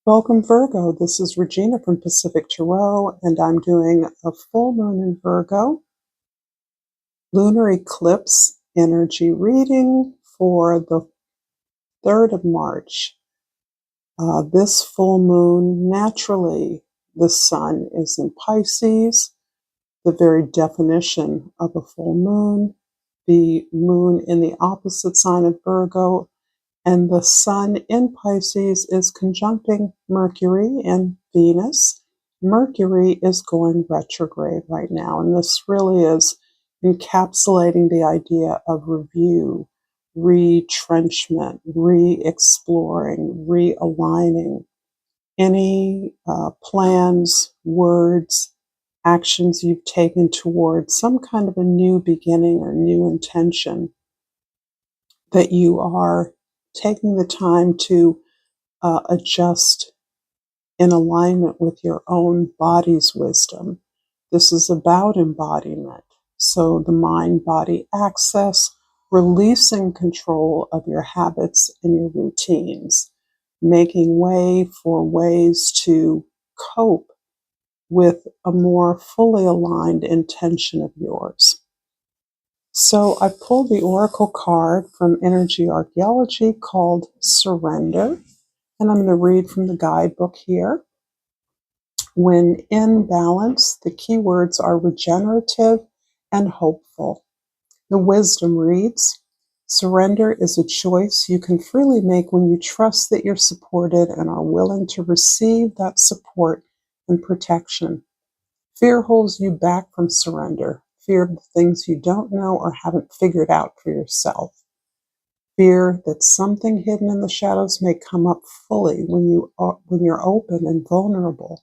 Welcome, Virgo. This is Regina from Pacific Tarot, and I'm doing a full moon in Virgo, lunar eclipse energy reading for the 3rd of March. This full moon, naturally, the sun is in Pisces, the very definition of a full moon, the moon in the opposite sign of Virgo, and the sun in Pisces is conjuncting Mercury and Venus. Mercury is going retrograde right now, and this really is encapsulating the idea of review, retrenchment, re-exploring, realigning any plans, words, actions you've taken towards some kind of a new beginning or new intention that you are taking the time to adjust in alignment with your own body's wisdom. This is about embodiment. So the mind-body access, releasing control of your habits and your routines, making way for ways to cope with a more fully aligned intention of yours. So I pulled the oracle card from Energy Archaeology called Surrender, and I'm going to read from the guidebook here. When in balance, the keywords are regenerative and hopeful. The wisdom reads, surrender is a choice you can freely make when you trust that you're supported and are willing to receive that support and protection. Fear holds you back from surrender. Fear of the things you don't know or haven't figured out for yourself. Fear that something hidden in the shadows may come up fully when you're open and vulnerable.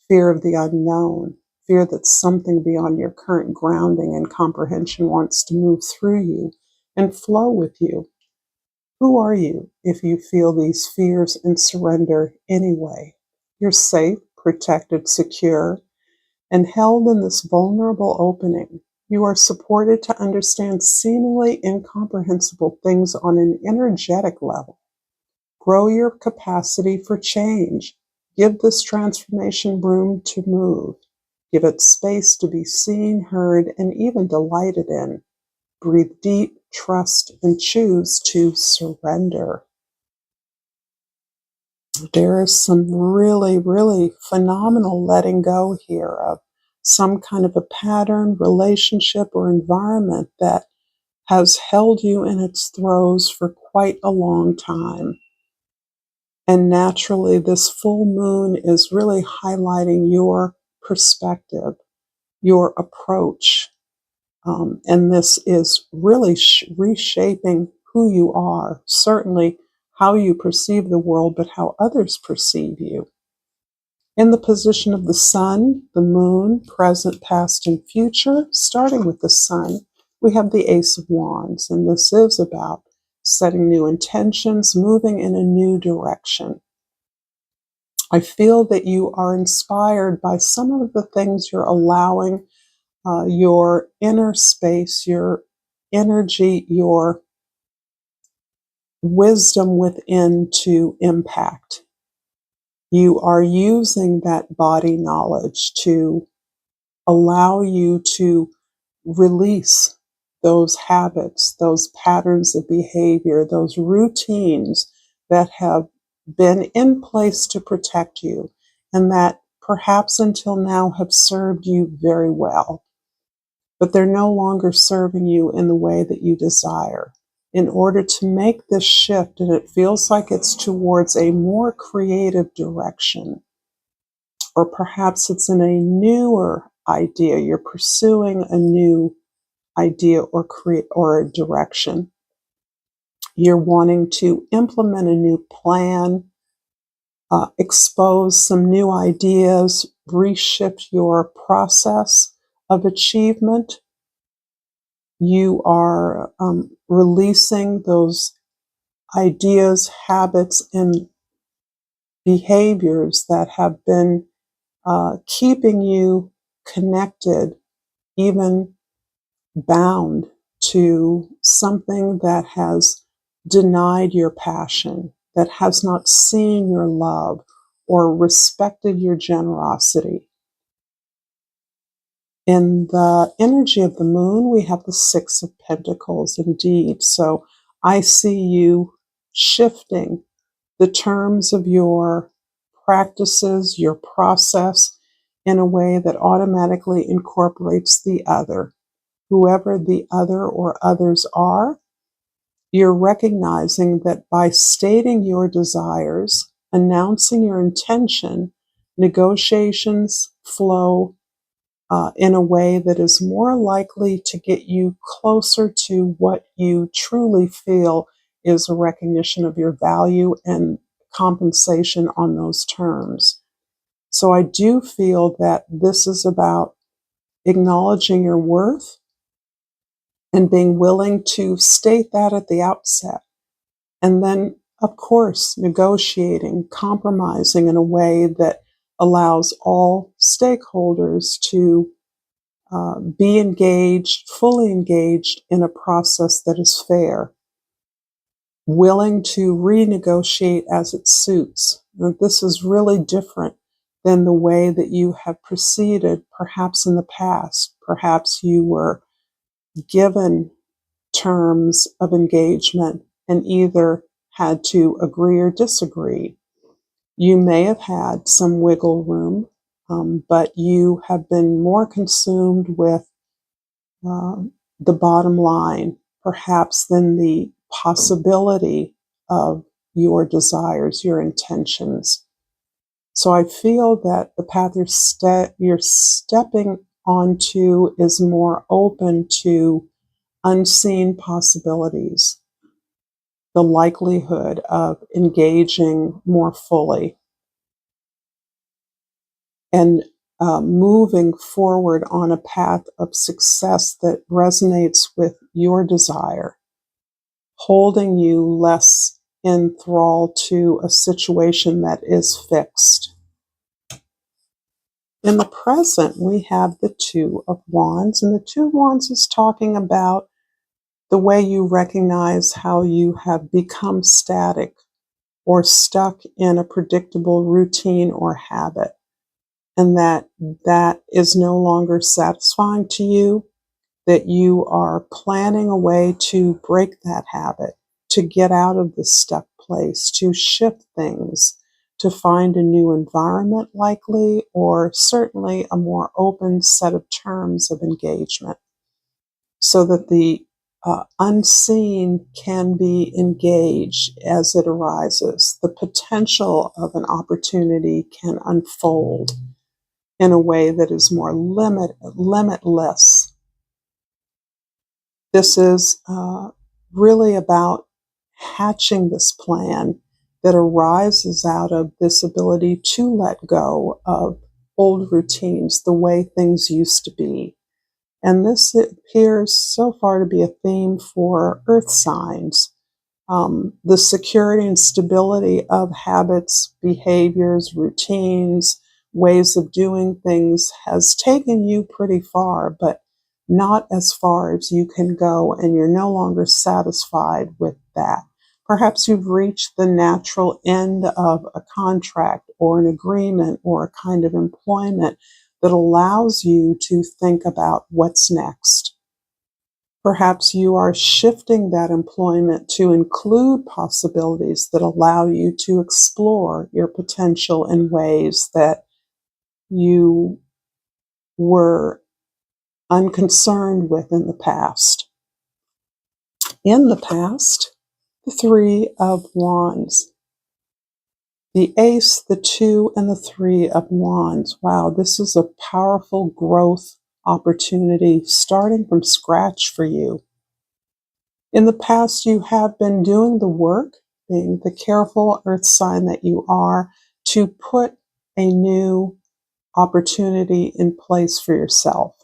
Fear of the unknown. Fear that something beyond your current grounding and comprehension wants to move through you and flow with you. Who are you if you feel these fears and surrender anyway? You're safe, protected, secure, and held in this vulnerable opening. You are supported to understand seemingly incomprehensible things on an energetic level. Grow your capacity for change. Give this transformation room to move. Give it space to be seen, heard, and even delighted in. Breathe deep, trust, and choose to surrender. There is some really, really phenomenal letting go here of some kind of a pattern, relationship, or environment that has held you in its throes for quite a long time. And naturally, this full moon is really highlighting your perspective, your approach. And this is really reshaping who you are, certainly how you perceive the world, but how others perceive you. In the position of the sun, the moon, present, past, and future, starting with the sun, we have the Ace of Wands, and this is about setting new intentions, moving in a new direction. I feel that you are inspired by some of the things you're allowing your inner space, your energy, your wisdom within to impact. You are using that body knowledge to allow you to release those habits, those patterns of behavior, those routines that have been in place to protect you and that perhaps until now have served you very well. But they're no longer serving you in the way that you desire. In order to make this shift, and it feels like it's towards a more creative direction, or perhaps it's in a newer idea, you're pursuing a new idea or a direction. You're wanting to implement a new plan, expose some new ideas, reshift your process of achievement. You are releasing those ideas, habits, and behaviors that have been keeping you connected, even bound to something that has denied your passion, that has not seen your love, or respected your generosity. In the energy of the moon, we have the Six of Pentacles indeed. So I see you shifting the terms of your practices, your process, in a way that automatically incorporates the other. Whoever the other or others are, you're recognizing that by stating your desires, announcing your intention, negotiations flow in a way that is more likely to get you closer to what you truly feel is a recognition of your value and compensation on those terms. So I do feel that this is about acknowledging your worth and being willing to state that at the outset. And then, of course, negotiating, compromising in a way that allows all stakeholders to be engaged, fully engaged in a process that is fair, willing to renegotiate as it suits. And this is really different than the way that you have proceeded perhaps in the past. Perhaps you were given terms of engagement and either had to agree or disagree. You may have had some wiggle room, but you have been more consumed with the bottom line, perhaps, than the possibility of your desires, your intentions. So I feel that the path you're stepping onto is more open to unseen possibilities, the likelihood of engaging more fully and moving forward on a path of success that resonates with your desire, holding you less in thrall to a situation that is fixed. In the present, we have the Two of Wands, and the Two of Wands is talking about the way you recognize how you have become static or stuck in a predictable routine or habit, and that is no longer satisfying to you, that you are planning a way to break that habit, to get out of the stuck place, to shift things, to find a new environment likely, or certainly a more open set of terms of engagement, so that the unseen can be engaged as it arises. The potential of an opportunity can unfold in a way that is more limitless. This is really about hatching this plan that arises out of this ability to let go of old routines, the way things used to be. And this appears so far to be a theme for earth signs. The security and stability of habits, behaviors, routines, ways of doing things has taken you pretty far, but not as far as you can go, and you're no longer satisfied with that. Perhaps you've reached the natural end of a contract or an agreement or a kind of employment that allows you to think about what's next. Perhaps you are shifting that employment to include possibilities that allow you to explore your potential in ways that you were unconcerned with in the past. In the past, the Three of Wands. The Ace, the Two, and the Three of Wands. Wow, this is a powerful growth opportunity starting from scratch for you. In the past, you have been doing the work, being the careful earth sign that you are, to put a new opportunity in place for yourself.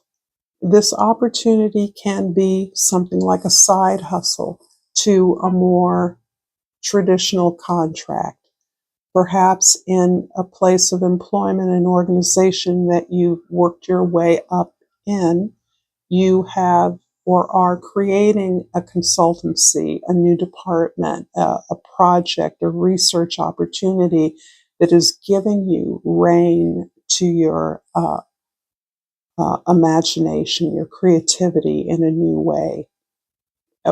This opportunity can be something like a side hustle to a more traditional contract. Perhaps in a place of employment, an organization that you've worked your way up in, you have or are creating a consultancy, a new department, a project, a research opportunity that is giving you reign to your imagination, your creativity in a new way.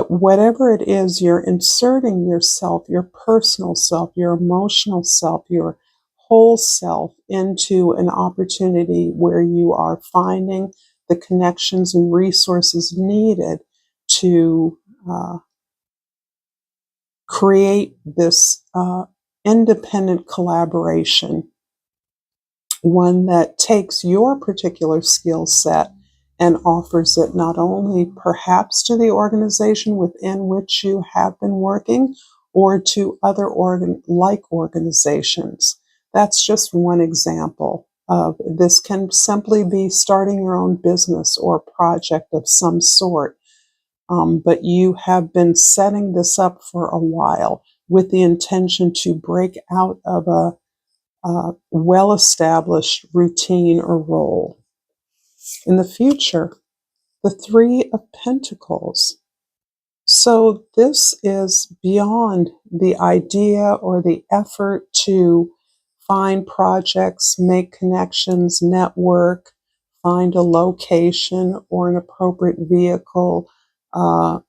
Whatever it is, you're inserting yourself, your personal self, your emotional self, your whole self into an opportunity where you are finding the connections and resources needed to create this independent collaboration, one that takes your particular skill set and offers it not only perhaps to the organization within which you have been working or to other like organizations. That's just one example of this. Can simply be starting your own business or project of some sort. But you have been setting this up for a while with the intention to break out of a well-established routine or role. In the future, the Three of Pentacles. So this is beyond the idea or the effort to find projects, make connections, network, find a location or an appropriate vehicle,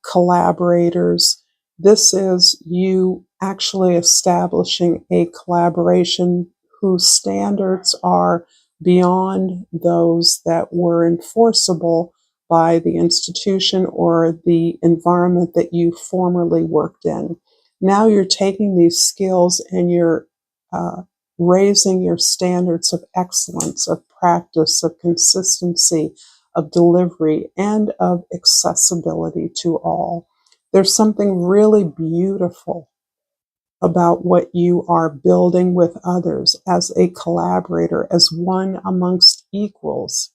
collaborators. This is you actually establishing a collaboration whose standards are beyond those that were enforceable by the institution or the environment that you formerly worked in. Now you're taking these skills and you're raising your standards of excellence, of practice, of consistency, of delivery, and of accessibility to all. There's something really beautiful about what you are building with others as a collaborator, as one amongst equals.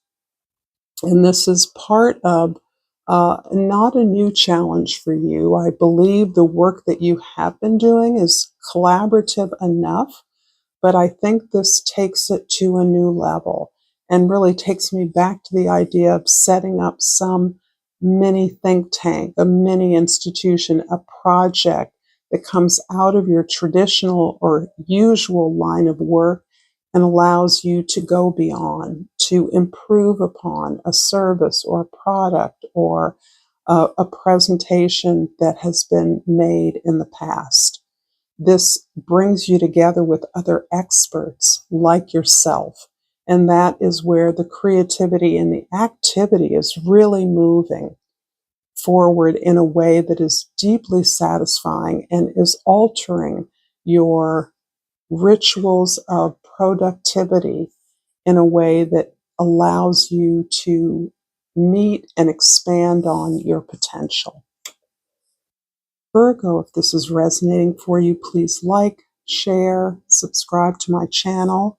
And this is part of not a new challenge for you. I believe the work that you have been doing is collaborative enough, but I think this takes it to a new level and really takes me back to the idea of setting up some mini think tank, a mini institution, a project that comes out of your traditional or usual line of work and allows you to go beyond, to improve upon a service or a product or a presentation that has been made in the past. This brings you together with other experts like yourself. And that is where the creativity and the activity is really moving forward in a way that is deeply satisfying and is altering your rituals of productivity in a way that allows you to meet and expand on your potential. Virgo, if this is resonating for you, please like, share, subscribe to my channel.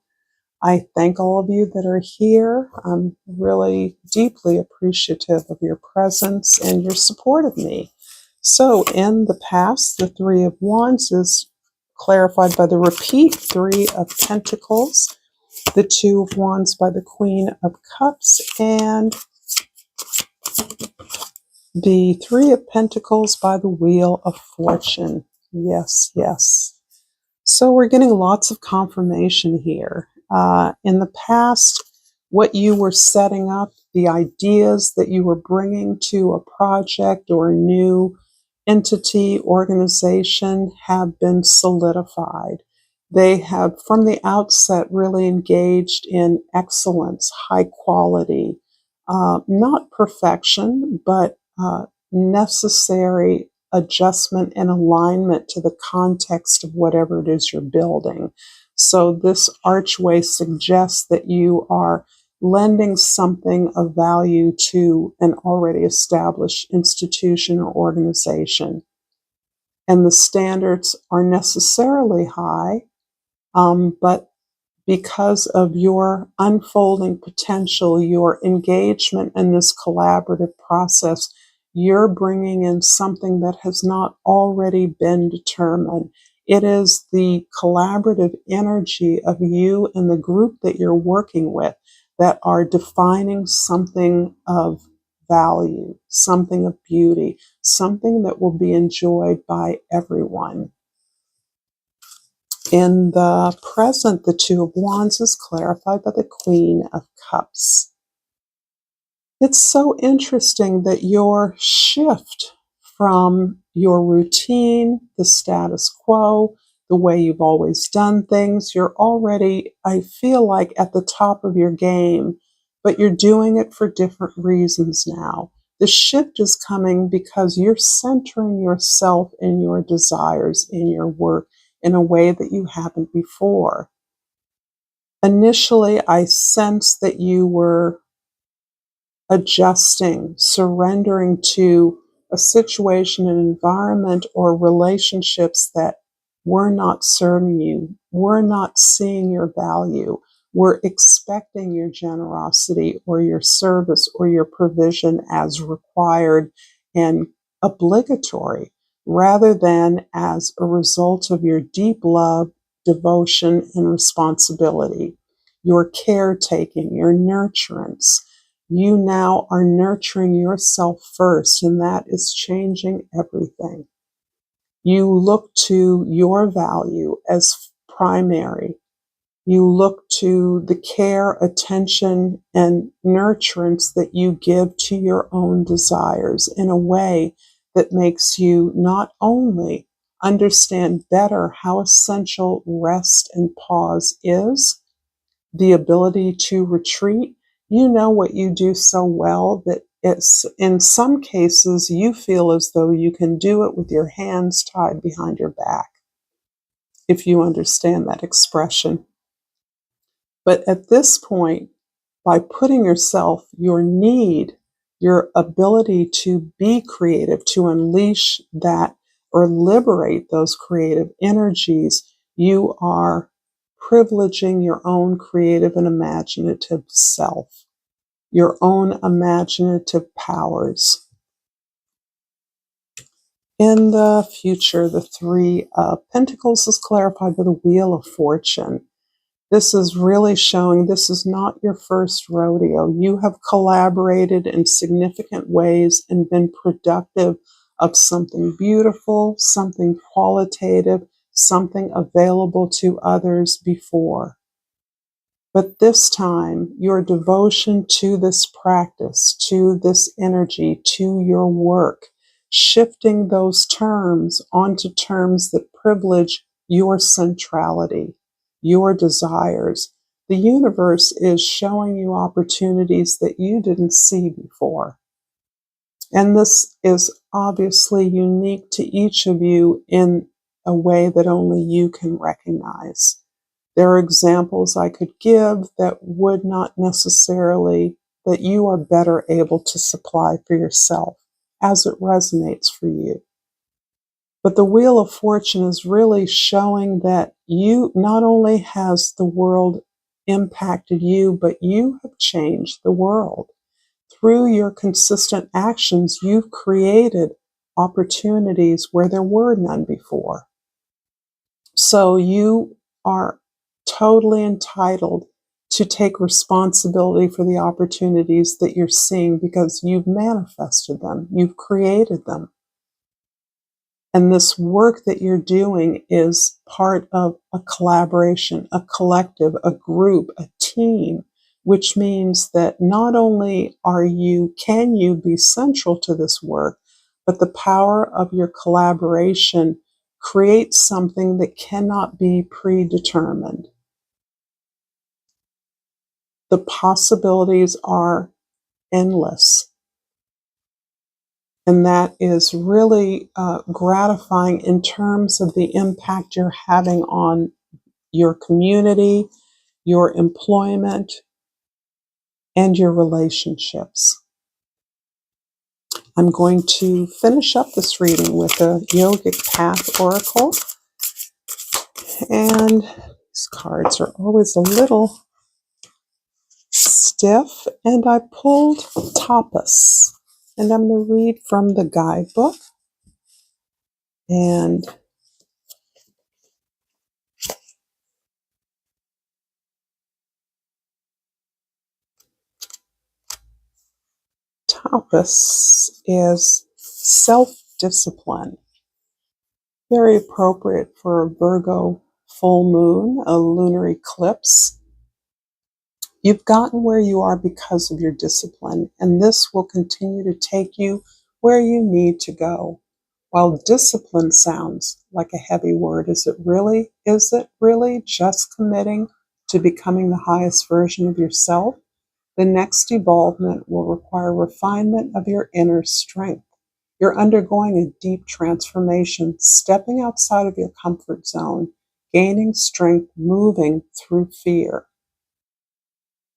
I thank all of you that are here. I'm really deeply appreciative of your presence and your support of me. So in the past, the Three of Wands is clarified by the repeat Three of Pentacles, the Two of Wands by the Queen of Cups, and the Three of Pentacles by the Wheel of Fortune. Yes, yes. So we're getting lots of confirmation here. In the past, what you were setting up, the ideas that you were bringing to a project or a new entity, organization have been solidified. They have, from the outset, really engaged in excellence, high quality, not perfection, but necessary adjustment and alignment to the context of whatever it is you're building. So this archway suggests that you are lending something of value to an already established institution or organization. And the standards are necessarily high, but because of your unfolding potential, your engagement in this collaborative process, you're bringing in something that has not already been determined. It is the collaborative energy of you and the group that you're working with that are defining something of value, something of beauty, something that will be enjoyed by everyone. In the present, the Two of Wands is clarified by the Queen of Cups. It's so interesting that your shift from your routine, the status quo, the way you've always done things, you're already, I feel like, at the top of your game, but you're doing it for different reasons now. The shift is coming because you're centering yourself and your desires in your work in a way that you haven't before. Initially, I sensed that you were adjusting, surrendering to a situation, an environment, or relationships that were not serving you, were not seeing your value, were expecting your generosity or your service or your provision as required and obligatory, rather than as a result of your deep love, devotion, and responsibility, your caretaking, your nurturance. You now are nurturing yourself first, and that is changing everything. You look to your value as primary. You look to the care, attention, and nurturance that you give to your own desires in a way that makes you not only understand better how essential rest and pause is, the ability to retreat. You know what you do so well that it's, in some cases, you feel as though you can do it with your hands tied behind your back, if you understand that expression. But at this point, by putting yourself, your need, your ability to be creative, to unleash that or liberate those creative energies, you are privileging your own creative and imaginative self, your own imaginative powers. In the future, the Three of Pentacles is clarified by the Wheel of Fortune. This is really showing this is not your first rodeo. You have collaborated in significant ways and been productive of something beautiful, something qualitative, something available to others before. But this time, your devotion to this practice, to this energy, to your work, shifting those terms onto terms that privilege your centrality, your desires. The universe is showing you opportunities that you didn't see before. And this is obviously unique to each of you in a way that only you can recognize. There are examples I could give that would not necessarily, that you are better able to supply for yourself as it resonates for you. But the Wheel of Fortune is really showing that you, not only has the world impacted you, but you have changed the world. Through your consistent actions, you've created opportunities where there were none before. So you are totally entitled to take responsibility for the opportunities that you're seeing because you've manifested them, you've created them. And this work that you're doing is part of a collaboration, a collective, a group, a team, which means that not only can you be central to this work, but the power of your collaboration creates something that cannot be predetermined. The possibilities are endless. And that is really gratifying in terms of the impact you're having on your community, your employment, and your relationships. I'm going to finish up this reading with a Yogic Path Oracle. And these cards are always a little stiff. And I pulled Tapas. And I'm going to read from the guidebook. And Tapas is self-discipline. Very appropriate for a Virgo full moon, a lunar eclipse. You've gotten where you are because of your discipline, and this will continue to take you where you need to go. While discipline sounds like a heavy word, is it really just committing to becoming the highest version of yourself? The next evolvement will require refinement of your inner strength. You're undergoing a deep transformation, stepping outside of your comfort zone, gaining strength, moving through fear.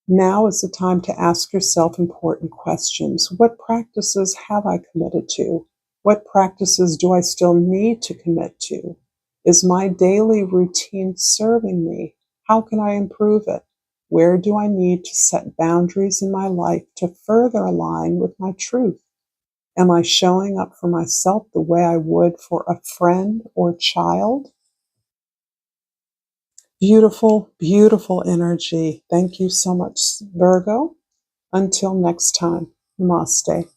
Now is the time to ask yourself important questions. What practices have I committed to? What practices do I still need to commit to? Is my daily routine serving me? How can I improve it? Where do I need to set boundaries in my life to further align with my truth? Am I showing up for myself the way I would for a friend or child? Beautiful, beautiful energy. Thank you so much, Virgo. Until next time, namaste.